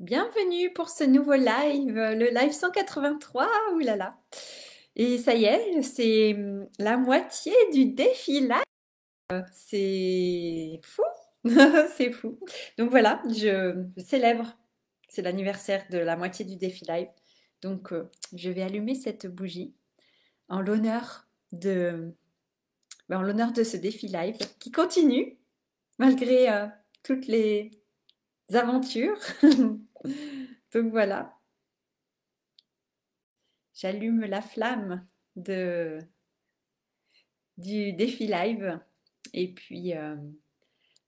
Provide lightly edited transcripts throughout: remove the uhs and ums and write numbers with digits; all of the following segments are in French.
Bienvenue pour ce nouveau live, le live 183, oulala. Et ça y est, c'est la moitié du défi live. C'est fou, c'est fou. Donc voilà, je célèbre, c'est l'anniversaire de la moitié du défi live. Donc je vais allumer cette bougie en l'honneur de, en l'honneur de ce défi live qui continue malgré toutes les aventures. Donc voilà. J'allume la flamme de, du défi live et puis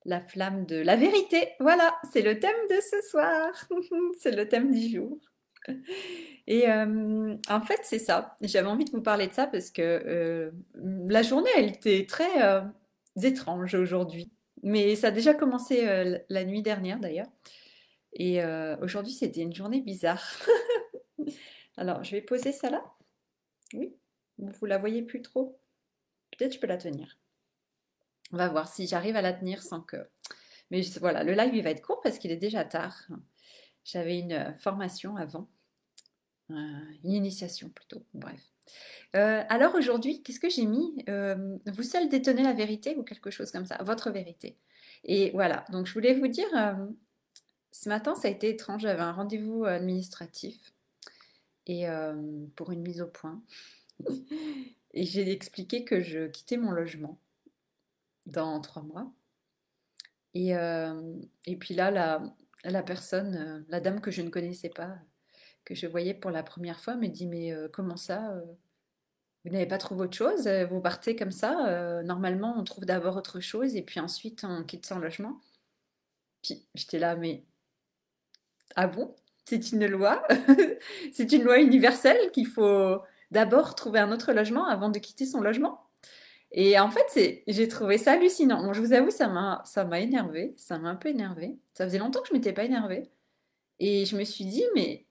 la flamme de la vérité. Voilà, c'est le thème de ce soir. C'est le thème du jour. Et en fait, c'est ça. J'avais envie de vous parler de ça parce que la journée, elle était très étrange aujourd'hui. Mais ça a déjà commencé la nuit dernière d'ailleurs. Et aujourd'hui, c'était une journée bizarre. Alors, je vais poser ça là. Oui, vous la voyez plus trop. Peut-être je peux la tenir. On va voir si j'arrive à la tenir sans que... Mais voilà, le live il va être court parce qu'il est déjà tard. J'avais une formation avant, une initiation plutôt, bref. Alors aujourd'hui, qu'est-ce que j'ai mis? Vous seul détenez la vérité ou quelque chose comme ça, votre vérité. Et voilà, donc je voulais vous dire, ce matin ça a été étrange, j'avais un rendez-vous administratif et pour une mise au point. Et j'ai expliqué que je quittais mon logement dans 3 mois. Et, et puis là, la personne, la dame que je ne connaissais pas, que je voyais pour la première fois, me dit, mais comment ça, vous n'avez pas trouvé autre chose? Vous partez comme ça? Normalement, on trouve d'abord autre chose et puis ensuite on quitte son logement. Puis j'étais là, mais ah bon? C'est une loi? C'est une loi universelle qu'il faut d'abord trouver un autre logement avant de quitter son logement? Et en fait, j'ai trouvé ça hallucinant. Bon, je vous avoue, ça m'a énervé, ça m'a un peu énervé. Ça faisait longtemps que je m'étais pas énervée. Et je me suis dit, mais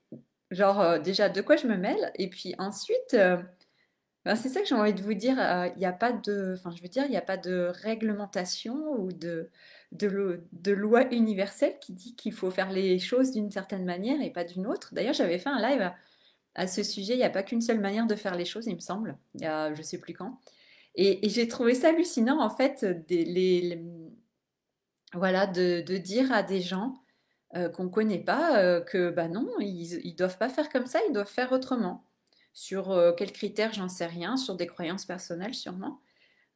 genre, déjà, de quoi je me mêle? Et puis ensuite, ben, c'est ça que j'ai envie de vous dire. Il n'y a pas de, enfin, je veux dire, il n'y a pas de réglementation ou de loi universelle qui dit qu'il faut faire les choses d'une certaine manière et pas d'une autre. D'ailleurs, j'avais fait un live à ce sujet. Il n'y a pas qu'une seule manière de faire les choses, il me semble. Il y a, je sais plus quand. Et j'ai trouvé ça hallucinant, en fait, voilà, de dire à des gens qu'on ne connaît pas que, bah non, ils ne doivent pas faire comme ça, ils doivent faire autrement. Sur quels critères, j'en sais rien, sur des croyances personnelles sûrement,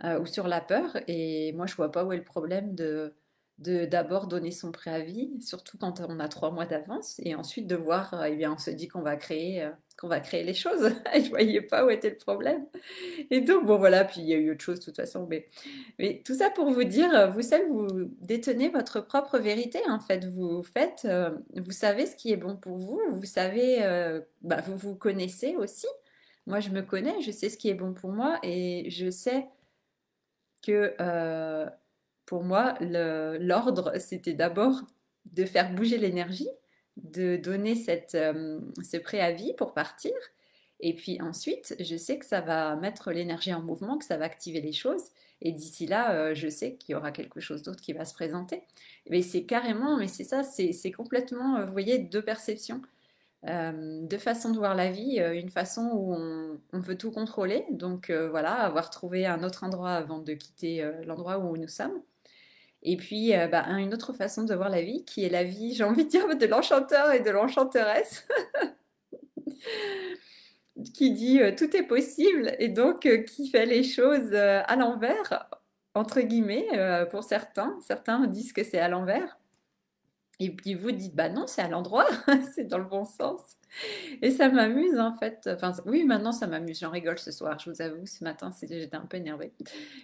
ou sur la peur. Et moi, je vois pas où est le problème de d'abord donner son préavis, surtout quand on a 3 mois d'avance, et ensuite de voir, eh bien, on se dit qu'on va créer les choses. Et je voyais pas où était le problème. Et donc, bon, voilà, puis il y a eu autre chose de toute façon. Mais tout ça pour vous dire, vous seul, vous détenez votre propre vérité, en fait. Vous faites, vous savez ce qui est bon pour vous, vous savez, bah, vous vous connaissez aussi. Moi, je me connais, je sais ce qui est bon pour moi et je sais que pour moi, l'ordre, c'était d'abord de faire bouger l'énergie, de donner ce préavis pour partir. Et puis ensuite, je sais que ça va mettre l'énergie en mouvement, que ça va activer les choses. Et d'ici là, je sais qu'il y aura quelque chose d'autre qui va se présenter. Mais c'est carrément, mais c'est ça, c'est complètement, vous voyez, deux perceptions. Deux façons de voir la vie, une façon où on veut tout contrôler, donc voilà, avoir trouvé un autre endroit avant de quitter l'endroit où nous sommes. Et puis bah, une autre façon de voir la vie, qui est la vie, j'ai envie de dire, de l'enchanteur et de l'enchanteresse, qui dit tout est possible et donc qui fait les choses à l'envers, entre guillemets, pour certains. Certains disent que c'est à l'envers. Et puis vous dites, bah non, c'est à l'endroit, c'est dans le bon sens. Et ça m'amuse en fait. Enfin, oui, maintenant ça m'amuse. J'en rigole ce soir, je vous avoue. Ce matin, j'étais un peu énervée.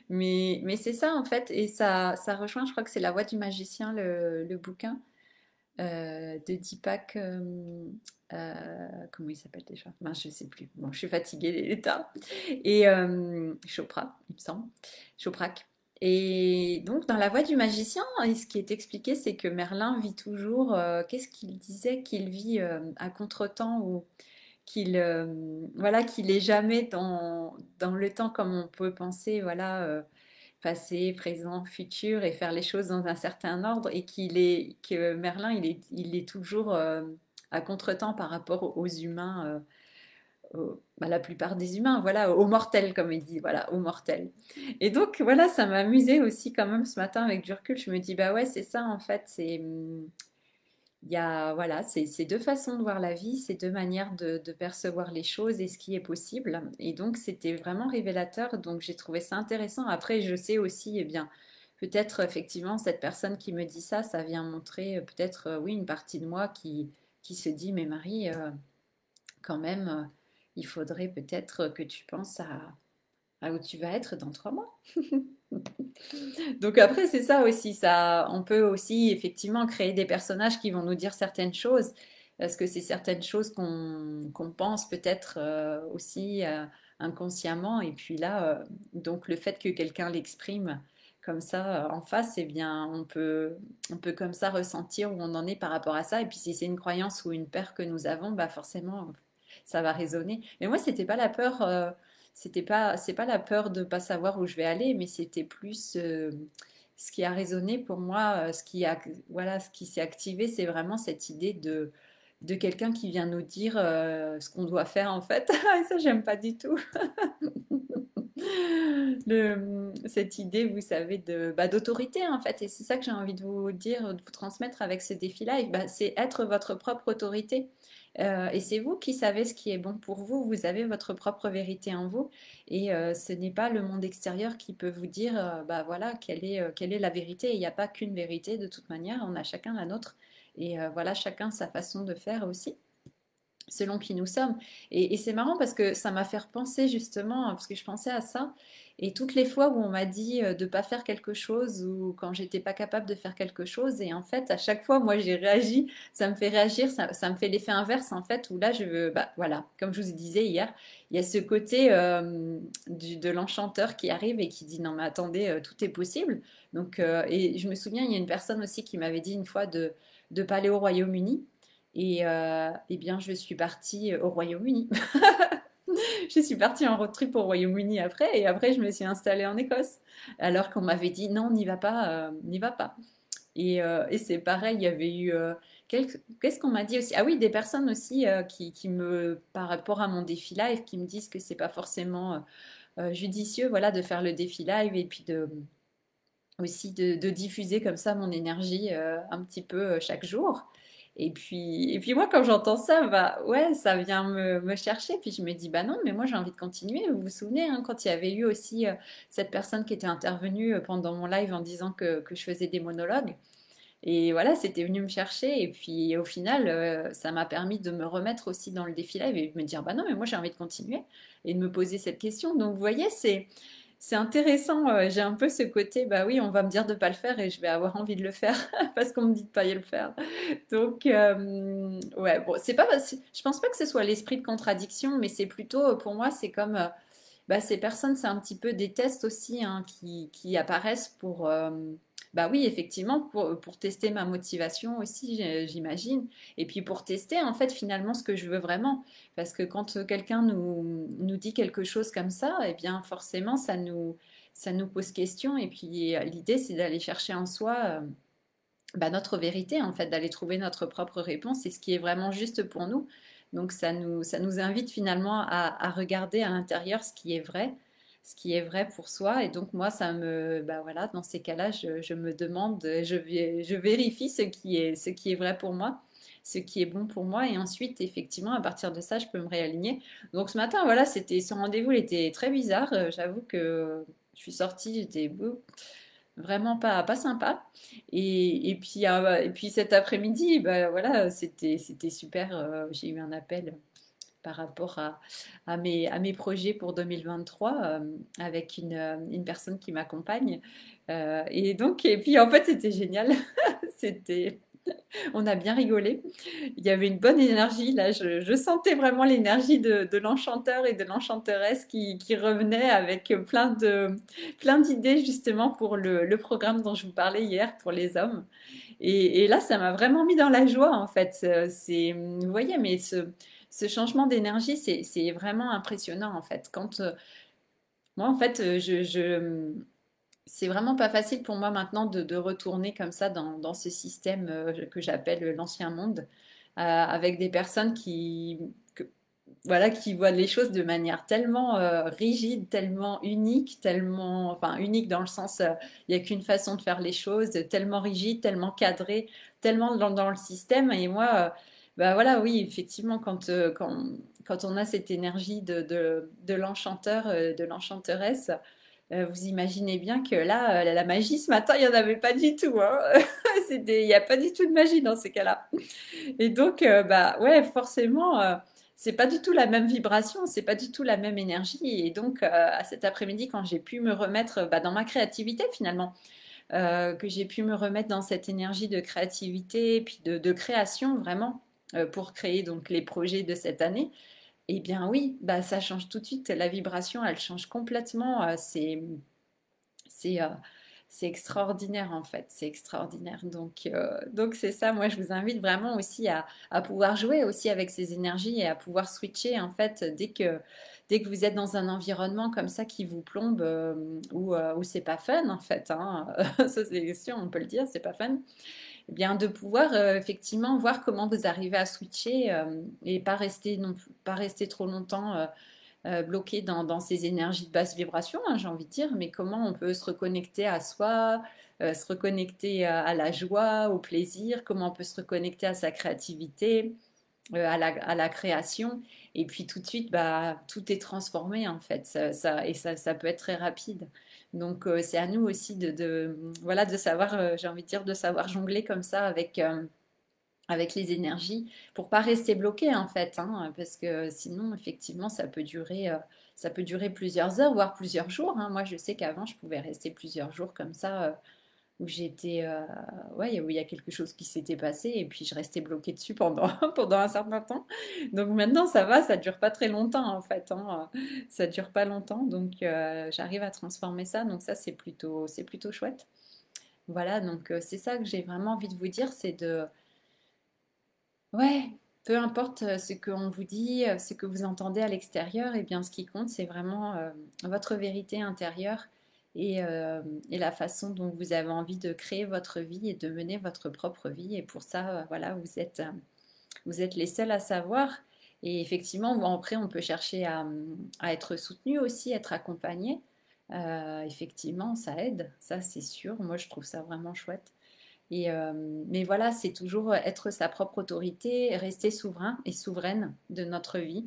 Mais c'est ça en fait. Et ça rejoint, je crois que c'est La Voix du magicien, le bouquin de Deepak. Comment il s'appelle déjà? Ben, je sais plus. Bon, je suis fatiguée, l'état. Et Chopra, il me semble. Choprak. Et donc, dans La Voix du magicien, et ce qui est expliqué, c'est que Merlin vit toujours. Qu'est-ce qu'il disait? Qu'il vit à contretemps ou qu'il voilà, qu'il est jamais dans le temps comme on peut penser. Voilà. passé, présent, futur, et faire les choses dans un certain ordre, et que Merlin, il est toujours à contretemps par rapport aux humains, bah, la plupart des humains, voilà, aux mortels, comme il dit, voilà, aux mortels. Et donc, voilà, ça m'a amusé aussi quand même ce matin avec du recul. Je me dis, bah ouais, c'est ça en fait, il y a, voilà, c'est deux façons de voir la vie, c'est deux manières de percevoir les choses et ce qui est possible. Et donc, c'était vraiment révélateur. Donc, j'ai trouvé ça intéressant. Après, je sais aussi, eh bien, peut-être effectivement, cette personne qui me dit ça, ça vient montrer peut-être, oui, une partie de moi qui se dit, mais Marie, quand même, il faudrait peut-être que tu penses à où tu vas être dans 3 mois. Donc après, c'est ça aussi, ça, on peut aussi effectivement créer des personnages qui vont nous dire certaines choses, parce que c'est certaines choses qu'on pense peut-être aussi inconsciemment, et puis là, donc le fait que quelqu'un l'exprime comme ça en face, eh bien, on peut comme ça ressentir où on en est par rapport à ça, et puis si c'est une croyance ou une peur que nous avons, bah forcément, ça va résonner. Mais moi, c'était pas la peur. C'est pas la peur de pas savoir où je vais aller, mais c'était plus ce qui a résonné pour moi, voilà, ce qui s'est activé, c'est vraiment cette idée de quelqu'un qui vient nous dire ce qu'on doit faire en fait. Et ça, j'aime pas du tout. Cette idée, vous savez, bah, d'autorité en fait. Et c'est ça que j'ai envie de vous dire, de vous transmettre avec ce défi-là. Et bah, c'est être votre propre autorité. Et c'est vous qui savez ce qui est bon pour vous. Vous avez votre propre vérité en vous. Et ce n'est pas le monde extérieur qui peut vous dire, bah voilà, quelle est la vérité. Il n'y a pas qu'une vérité de toute manière. On a chacun la nôtre. Et voilà, chacun sa façon de faire aussi selon qui nous sommes. Et c'est marrant parce que ça m'a fait repenser justement, parce que je pensais à ça, et toutes les fois où on m'a dit de ne pas faire quelque chose ou quand j'étais pas capable de faire quelque chose, et en fait à chaque fois moi j'ai réagi, ça me fait réagir, ça me fait l'effet inverse en fait, où là je veux, bah voilà, comme je vous disais hier, il y a ce côté de l'enchanteur qui arrive et qui dit non mais attendez, tout est possible. Donc, et je me souviens, il y a une personne aussi qui m'avait dit une fois de ne pas aller au Royaume-Uni. Et eh bien, je suis partie au Royaume-Uni. Je suis partie en road trip au Royaume-Uni après, et après, je me suis installée en Écosse. Alors qu'on m'avait dit non, n'y va pas, n'y va pas. Et c'est pareil, il y avait eu. Qu'est-ce qu'on m'a dit aussi? Ah oui, des personnes aussi qui me, par rapport à mon défi live, qui me disent que c'est pas forcément judicieux, voilà, de faire le défi live et puis aussi de diffuser comme ça mon énergie un petit peu chaque jour. Et puis moi, quand j'entends ça, bah ouais, ça vient me chercher. Puis je me dis, bah non, mais moi j'ai envie de continuer. Vous vous souvenez, hein, quand il y avait eu aussi cette personne qui était intervenue pendant mon live en disant que je faisais des monologues. Et voilà, c'était venu me chercher. Et puis au final, ça m'a permis de me remettre aussi dans le défi live et de me dire, bah non, mais moi j'ai envie de continuer et de me poser cette question. Donc vous voyez, c'est intéressant. J'ai un peu ce côté, bah oui, on va me dire de pas le faire et je vais avoir envie de le faire parce qu'on me dit de pas y le faire. Donc ouais, bon, c'est pas, je pense pas que ce soit l'esprit de contradiction, mais c'est plutôt, pour moi, c'est comme bah, ces personnes, c'est un petit peu des tests aussi hein, qui apparaissent pour, bah oui, effectivement, pour tester ma motivation aussi, j'imagine. Et puis pour tester, en fait, finalement, ce que je veux vraiment. Parce que quand quelqu'un nous dit quelque chose comme ça, eh bien, forcément, ça nous pose question. Et puis l'idée, c'est d'aller chercher en soi bah, notre vérité, en fait, d'aller trouver notre propre réponse et ce qui est vraiment juste pour nous. Donc ça nous invite finalement à regarder à l'intérieur ce qui est vrai pour soi. Et donc moi, bah voilà, dans ces cas-là, je me demande, je vérifie ce qui est vrai pour moi, ce qui est bon pour moi. Et ensuite, effectivement, à partir de ça, je peux me réaligner. Donc ce matin, voilà, ce rendez-vous, il était très bizarre. J'avoue que je suis sortie, j'étais vraiment pas sympa. Et puis cet après-midi, bah, voilà, c'était super. J'ai eu un appel par rapport à mes projets pour 2023 avec une personne qui m'accompagne. Et donc, et puis en fait, c'était génial. C'était, on a bien rigolé. Il y avait une bonne énergie là. Je sentais vraiment l'énergie de l'enchanteur et de l'enchanteresse qui revenait avec plein d'idées justement pour le programme dont je vous parlais hier pour les hommes. Et là, ça m'a vraiment mis dans la joie en fait. Vous voyez, mais ce changement d'énergie, c'est vraiment impressionnant en fait. Quand moi, en fait, c'est vraiment pas facile pour moi maintenant de retourner comme ça dans ce système que j'appelle l'ancien monde, avec des personnes voilà, qui voient les choses de manière tellement rigide, tellement unique, tellement, enfin unique dans le sens, il n'y a qu'une façon de faire les choses, tellement rigide, tellement cadré, tellement dans le système. Et moi, bah voilà, oui, effectivement, quand on a cette énergie de l'enchanteur, de l'enchanteresse, vous imaginez bien que là, la magie ce matin, il n'y en avait pas du tout, hein. Il n'y a pas du tout de magie dans ces cas-là. Et donc, bah ouais, forcément, c'est pas du tout la même vibration, c'est pas du tout la même énergie. Et donc, à cet après-midi, quand j'ai pu me remettre bah, dans ma créativité finalement, que j'ai pu me remettre dans cette énergie de créativité, puis de création vraiment, pour créer donc les projets de cette année, eh bien oui, bah ça change tout de suite. La vibration, elle change complètement. C'est euh, c'est extraordinaire en fait, c'est extraordinaire. Donc c'est ça, moi je vous invite vraiment aussi à pouvoir jouer aussi avec ces énergies et à pouvoir switcher en fait dès que vous êtes dans un environnement comme ça qui vous plombe où c'est pas fun en fait, hein. Ça c'est sûr, on peut le dire, c'est pas fun. Eh bien de pouvoir effectivement voir comment vous arrivez à switcher et pas rester non plus, pas rester trop longtemps bloqué dans ces énergies de basse vibration, hein, j'ai envie de dire, mais comment on peut se reconnecter à soi, se reconnecter à la joie, au plaisir, comment on peut se reconnecter à sa créativité, à la création, et puis tout de suite, bah, tout est transformé en fait, ça peut être très rapide. Donc c'est à nous aussi voilà, de savoir, j'ai envie de dire, de savoir jongler comme ça avec les énergies pour pas rester bloqué en fait, hein, parce que sinon effectivement ça peut durer plusieurs heures voire plusieurs jours, hein. Moi je sais qu'avant je pouvais rester plusieurs jours comme ça où j'étais ouais, où il y a quelque chose qui s'était passé et puis je restais bloquée dessus pendant pendant un certain temps. Donc maintenant ça va, ça dure pas très longtemps en fait, hein. Ça dure pas longtemps donc j'arrive à transformer ça, donc ça c'est plutôt chouette. Voilà, donc c'est ça que j'ai vraiment envie de vous dire, c'est de ouais, peu importe ce qu'on vous dit, ce que vous entendez à l'extérieur, et bien ce qui compte, c'est vraiment votre vérité intérieure et la façon dont vous avez envie de créer votre vie et de mener votre propre vie. Et pour ça, voilà, vous êtes les seuls à savoir. Et effectivement, bon, après, on peut chercher à être soutenu aussi, être accompagné. Effectivement, ça aide, ça c'est sûr. Moi, je trouve ça vraiment chouette. Mais voilà, c'est toujours être sa propre autorité, rester souverain et souveraine de notre vie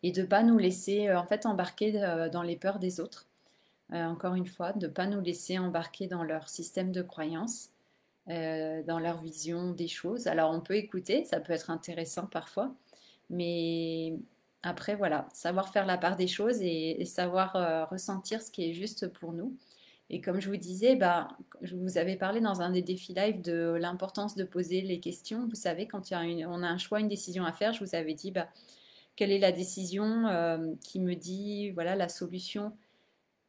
et de ne pas nous laisser en fait embarquer dans les peurs des autres. Encore une fois, de ne pas nous laisser embarquer dans leur système de croyance, dans leur vision des choses. Alors on peut écouter, ça peut être intéressant parfois, mais après voilà, savoir faire la part des choses et savoir ressentir ce qui est juste pour nous. Et comme je vous disais, bah, je vous avais parlé dans un des défis live de l'importance de poser les questions. Vous savez, quand on a un choix, une décision à faire, je vous avais dit bah, quelle est la décision qui me dit voilà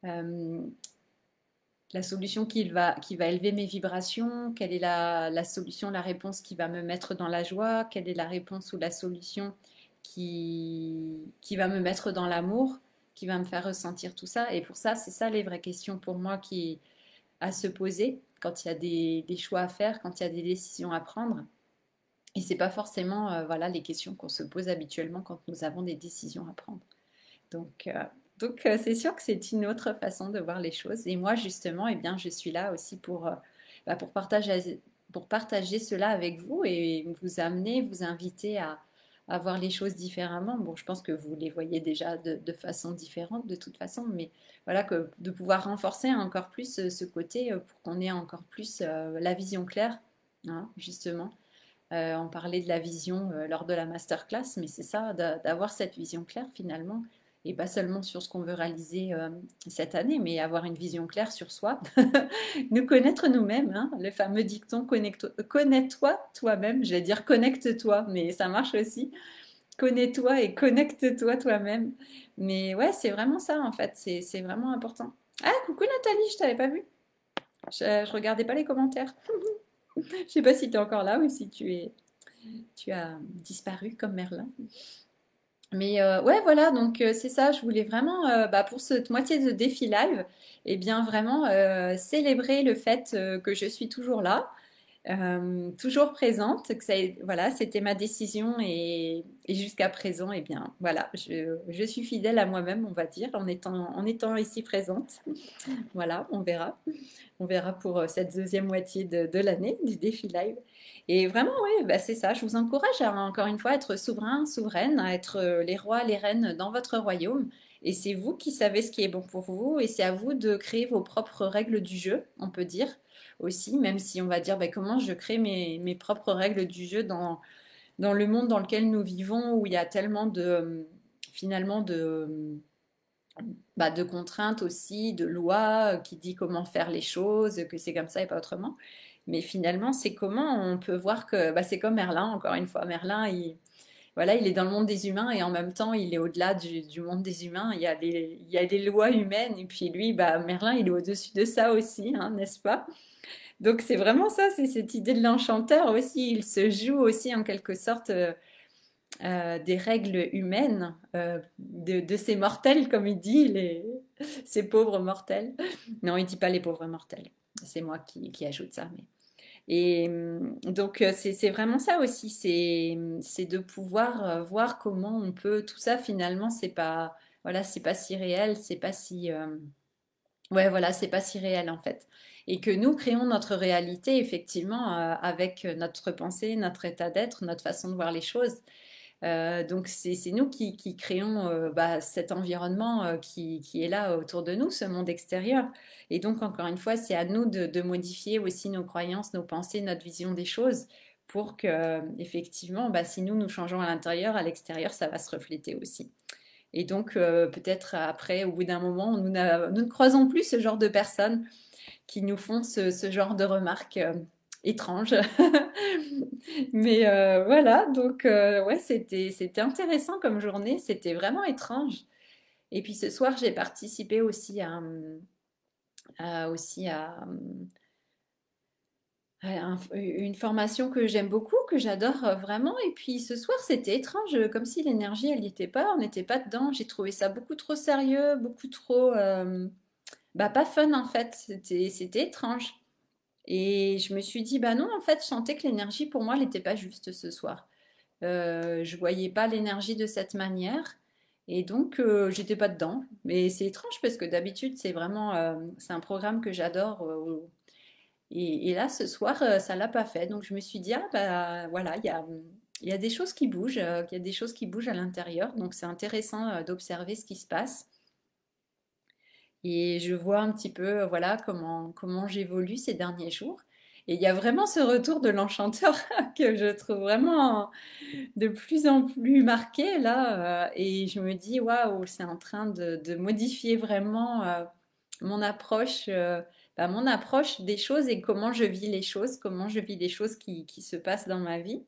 euh, la solution qui va élever mes vibrations, quelle est la solution, la réponse qui va me mettre dans la joie, quelle est la réponse ou la solution qui va me mettre dans l'amour, qui va me faire ressentir tout ça. Et pour ça, c'est ça les vraies questions pour moi à se poser quand il y a des choix à faire, quand il y a des décisions à prendre. Et c'est pas forcément voilà, les questions qu'on se pose habituellement quand nous avons des décisions à prendre. Donc, euh, donc, c'est sûr que c'est une autre façon de voir les choses. Et moi, justement, eh bien, je suis là aussi bah, pour partager cela avec vous et vous amener, vous inviter à voir les choses différemment. Bon, je pense que vous les voyez déjà de façon différente de toute façon, mais voilà, que de pouvoir renforcer encore plus ce côté pour qu'on ait encore plus la vision claire, hein, justement. On parlait de la vision lors de la masterclass, mais c'est ça, d'avoir cette vision claire finalement, et pas seulement sur ce qu'on veut réaliser cette année, mais avoir une vision claire sur soi, nous connaître nous-mêmes, hein, le fameux dicton connais-toi toi-même, j'allais dire connecte-toi, mais ça marche aussi, connais-toi et connecte-toi toi-même. Mais ouais, c'est vraiment ça en fait, c'est vraiment important. Ah, coucou Nathalie, je t'avais pas vu. Je regardais pas les commentaires. Je sais pas si tu es encore là ou si tu as disparu comme Merlin. Mais ouais, voilà, donc c'est ça, je voulais vraiment, bah, pour cette moitié de défi live, et bien vraiment célébrer le fait que je suis toujours là, toujours présente, que voilà, c'était ma décision et jusqu'à présent, et bien voilà, je suis fidèle à moi-même, on va dire, en étant ici présente. Voilà, on verra. On verra pour cette deuxième moitié de l'année du défi live. Et vraiment, oui, bah, c'est ça. Je vous encourage à, encore une fois, être souverain, souveraine, à être les rois, les reines dans votre royaume. Et c'est vous qui savez ce qui est bon pour vous. Et c'est à vous de créer vos propres règles du jeu, on peut dire aussi, même si on va dire bah, comment je crée mes propres règles du jeu dans le monde dans lequel nous vivons, où il y a tellement finalement de contraintes aussi, de lois qui dit comment faire les choses, que c'est comme ça et pas autrement. Mais finalement, c'est comment on peut voir que bah, c'est comme Merlin, encore une fois. Merlin, voilà, il est dans le monde des humains et en même temps, il est au-delà du monde des humains. Il y a des lois humaines et puis lui, bah, Merlin, il est au-dessus de ça aussi, hein, n'est-ce pas? Donc c'est vraiment ça, c'est cette idée de l'enchanteur aussi. Il se joue aussi en quelque sorte des règles humaines de ces mortels, comme il dit, ces pauvres mortels. Non, il dit pas les pauvres mortels. C'est moi qui ajoute ça. Et donc, c'est vraiment ça aussi. C'est de pouvoir voir comment on peut. Tout ça, finalement, c'est pas. Voilà, c'est pas si réel, c'est pas si. Ouais, voilà, c'est pas si réel en fait. Et que nous créons notre réalité, effectivement, avec notre pensée, notre état d'être, notre façon de voir les choses. Donc c'est nous qui créons bah, cet environnement qui est là autour de nous, ce monde extérieur. Et donc encore une fois, c'est à nous de modifier aussi nos croyances, nos pensées, notre vision des choses pour que effectivement, bah, si nous changeons à l'extérieur, ça va se refléter aussi. Et donc peut-être après, au bout d'un moment, nous ne croisons plus ce genre de personnes qui nous font ce genre de remarques étranges. Mais voilà, donc ouais, c'était intéressant comme journée, c'était vraiment étrange. Et puis ce soir, j'ai participé aussi aussi à une formation que j'aime beaucoup, que j'adore vraiment. Et puis ce soir, c'était étrange, comme si l'énergie, elle n'y était pas, on n'était pas dedans. J'ai trouvé ça beaucoup trop sérieux, beaucoup trop, bah pas fun en fait. C'était étrange. Et je me suis dit, bah non, en fait, je sentais que l'énergie pour moi, elle n'était pas juste ce soir. Je voyais pas l'énergie de cette manière et donc j'étais pas dedans. Mais c'est étrange parce que d'habitude c'est un programme que j'adore et là ce soir ça l'a pas fait. Donc je me suis dit ah bah voilà il y a des choses qui bougent, il y a des choses qui bougent à l'intérieur. Donc c'est intéressant d'observer ce qui se passe et je vois un petit peu voilà comment j'évolue ces derniers jours. Et il y a vraiment ce retour de l'enchanteur que je trouve vraiment de plus en plus marqué là et je me dis waouh c'est en train de modifier vraiment mon approche des choses et comment je vis les choses, comment je vis les choses qui se passent dans ma vie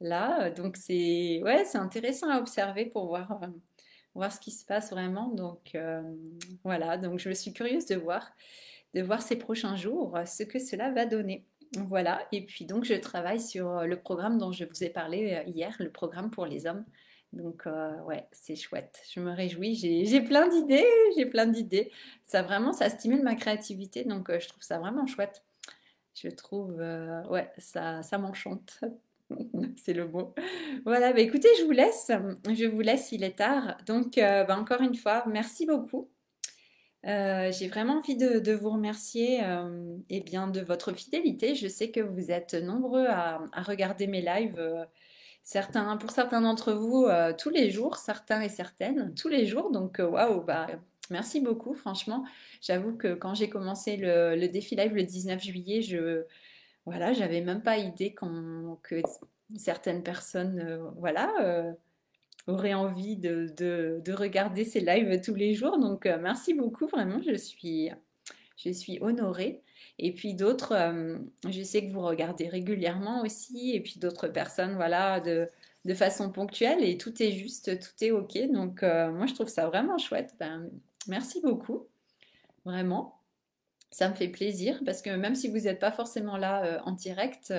là donc c'est ouais c'est intéressant à observer pour voir ce qui se passe vraiment donc voilà donc je suis curieuse de voir ces prochains jours ce que cela va donner. Voilà, et puis donc je travaille sur le programme dont je vous ai parlé hier, le programme pour les hommes. Donc ouais, c'est chouette. Je me réjouis. J'ai plein d'idées, j'ai plein d'idées. Ça vraiment, ça stimule ma créativité, donc je trouve ça vraiment chouette. Je trouve, ouais, ça m'enchante. C'est le mot. Voilà, bah écoutez, je vous laisse. Je vous laisse, il est tard. Donc bah, encore une fois, merci beaucoup. J'ai vraiment envie de vous remercier eh bien, de votre fidélité. Je sais que vous êtes nombreux à regarder mes lives, pour certains d'entre vous tous les jours, certains et certaines tous les jours. Donc waouh, bah, merci beaucoup. Franchement, j'avoue que quand j'ai commencé le défi live le 19 juillet, voilà, j'avais même pas idée que certaines personnes, voilà. Aurait envie de regarder ces lives tous les jours. Donc, merci beaucoup, vraiment, je suis honorée. Et puis d'autres, je sais que vous regardez régulièrement aussi, et puis d'autres personnes, voilà, de façon ponctuelle, et tout est juste, tout est OK. Donc, moi, je trouve ça vraiment chouette. Ben, merci beaucoup, vraiment. Ça me fait plaisir parce que même si vous n'êtes pas forcément là en direct,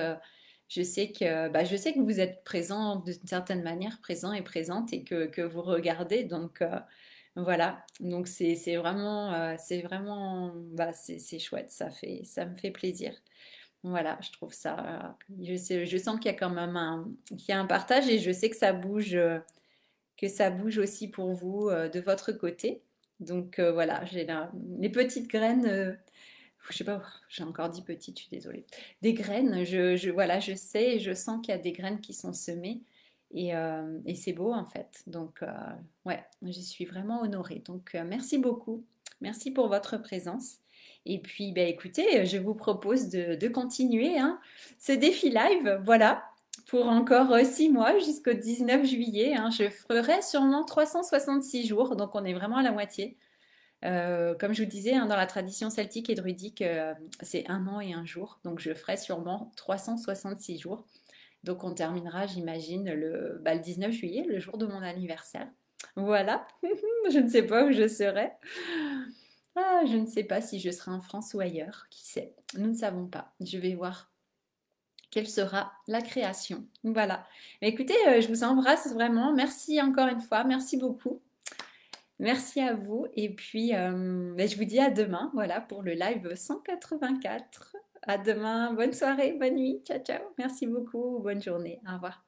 je sais que vous êtes présent d'une certaine manière, présent et présente, et que vous regardez. Donc voilà. Donc c'est vraiment, bah, c'est chouette. Ça me fait plaisir. Voilà, je trouve ça. Je sens qu'il y a quand même qu'il y a un partage, et je sais que ça bouge aussi pour vous de votre côté. Donc voilà, j'ai là les petites graines. Je sais pas, j'ai encore dit petites, je suis désolée. Des graines, voilà, je sais, et je sens qu'il y a des graines qui sont semées, et c'est beau en fait. Donc ouais, j'y suis vraiment honorée. Donc merci beaucoup, merci pour votre présence. Et puis, bah, écoutez, je vous propose de continuer hein, ce défi live. Voilà, pour encore 6 mois jusqu'au 19 juillet. Hein. Je ferai sûrement 366 jours, donc on est vraiment à la moitié. Comme je vous disais, hein, dans la tradition celtique et druidique, c'est 1 an et 1 jour. Donc je ferai sûrement 366 jours. Donc on terminera, j'imagine, le 19 juillet, le jour de mon anniversaire. Voilà, je ne sais pas où je serai. Ah, je ne sais pas si je serai en France ou ailleurs. Qui sait? Nous ne savons pas. Je vais voir quelle sera la création. Voilà. Mais écoutez, je vous embrasse vraiment. Merci encore une fois. Merci beaucoup. Merci à vous. Et puis, je vous dis à demain, voilà, pour le live 184. À demain. Bonne soirée, bonne nuit. Ciao, ciao. Merci beaucoup. Bonne journée. Au revoir.